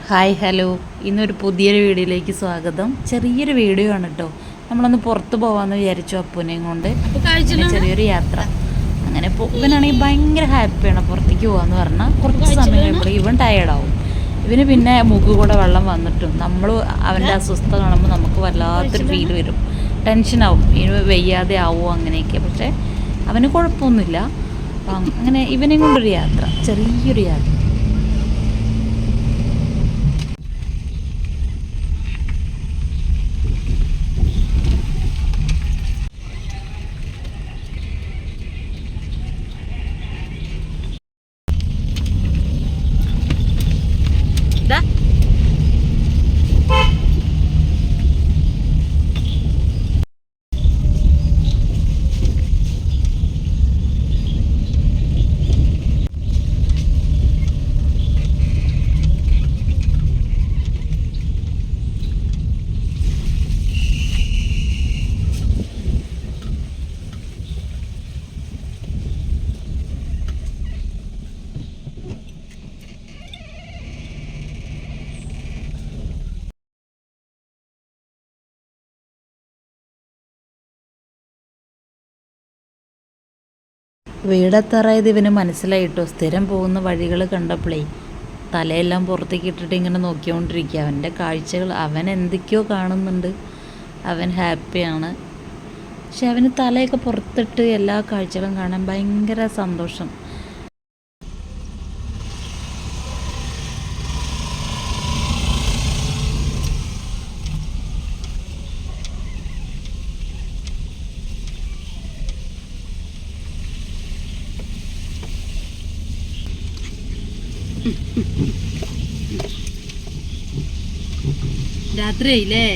Hi hello, ഇന്നൊരു പുതിയൊരു വീഡിയോയിലേക്ക് സ്വാഗതം. ചെറിയൊരു വീഡിയോ ആണ് കേട്ടോ. നമ്മളൊന്ന് പുറത്ത് പോകാമെന്ന് വിചാരിച്ചു അപ്പൂനെയും കൊണ്ട്. ചെറിയൊരു യാത്ര അങ്ങനെ ഇവനാണെങ്കിൽ ഭയങ്കര ഹാപ്പിയാണ് പുറത്തേക്ക് പോകാമെന്ന് പറഞ്ഞാൽ. കുറച്ച് സമയം കഴിയുമ്പോൾ ഇവൻ ടയേർഡാവും. ഇവന് പിന്നെ മൂക്ക് കൂടെ വെള്ളം വന്നിട്ടും നമ്മൾ അവൻ്റെ അസ്വസ്ഥത കാണുമ്പോൾ നമുക്ക് വല്ലാത്തൊരു ഫീൽ വരും, ടെൻഷനാവും. ഇവന് വയ്യാതെ ആവുമോ അങ്ങനെയൊക്കെ. പക്ഷേ അവന് കുഴപ്പമൊന്നുമില്ല. അങ്ങനെ ഇവനെയും കൊണ്ടൊരു യാത്ര, ചെറിയൊരു യാത്ര. വീടെത്താറായത് ഇവന് മനസ്സിലായിട്ടോ. സ്ഥിരം പോകുന്ന വഴികൾ കണ്ടപ്പോഴേ തലയെല്ലാം പുറത്തേക്ക് ഇട്ടിട്ട് ഇങ്ങനെ നോക്കിക്കൊണ്ടിരിക്കുക. അവൻ്റെ കാഴ്ചകൾ അവൻ എന്തൊക്കെയോ കാണുന്നുണ്ട്. അവൻ ഹാപ്പിയാണ്. പക്ഷെ അവന് തലയൊക്കെ പുറത്തിട്ട് എല്ലാ കാഴ്ചകളും കാണാൻ ഭയങ്കര സന്തോഷം. രാത്രിയായില്ലേ?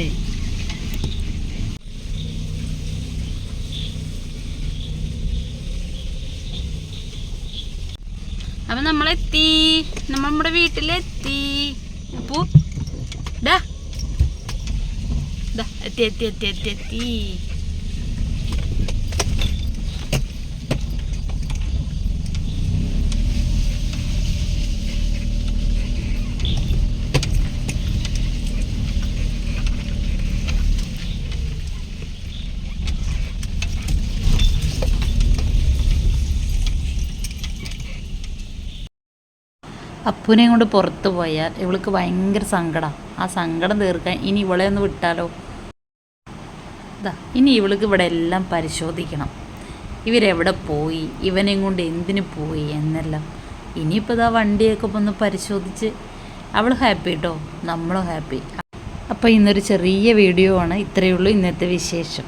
അപ്പൊ നമ്മളെത്തി, നമ്മുടെ വീട്ടിലെത്തി. അപ്പൂ എത്തി എത്തി എത്തി എത്തി എത്തി. അപ്പൂനെയും കൊണ്ട് പുറത്ത് പോയാൽ ഇവൾക്ക് ഭയങ്കര സങ്കടം. ആ സങ്കടം തീർക്കാൻ ഇനി ഇവളെ ഒന്ന് വിട്ടാലോ. ഇനി ഇവൾക്ക് ഇവിടെ എല്ലാം പരിശോധിക്കണം. ഇവരെവിടെ പോയി, ഇവനെയും കൊണ്ട് എന്തിനു പോയി എന്നെല്ലാം. ഇനിയിപ്പോൾ വണ്ടിയൊക്കെ ഒന്ന് പരിശോധിച്ച് അവൾ ഹാപ്പി കേട്ടോ, നമ്മളും ഹാപ്പി. അപ്പോൾ ഇന്നൊരു ചെറിയ വീഡിയോ ആണ്. ഇത്രയേ ഉള്ളൂ ഇന്നത്തെ വിശേഷം.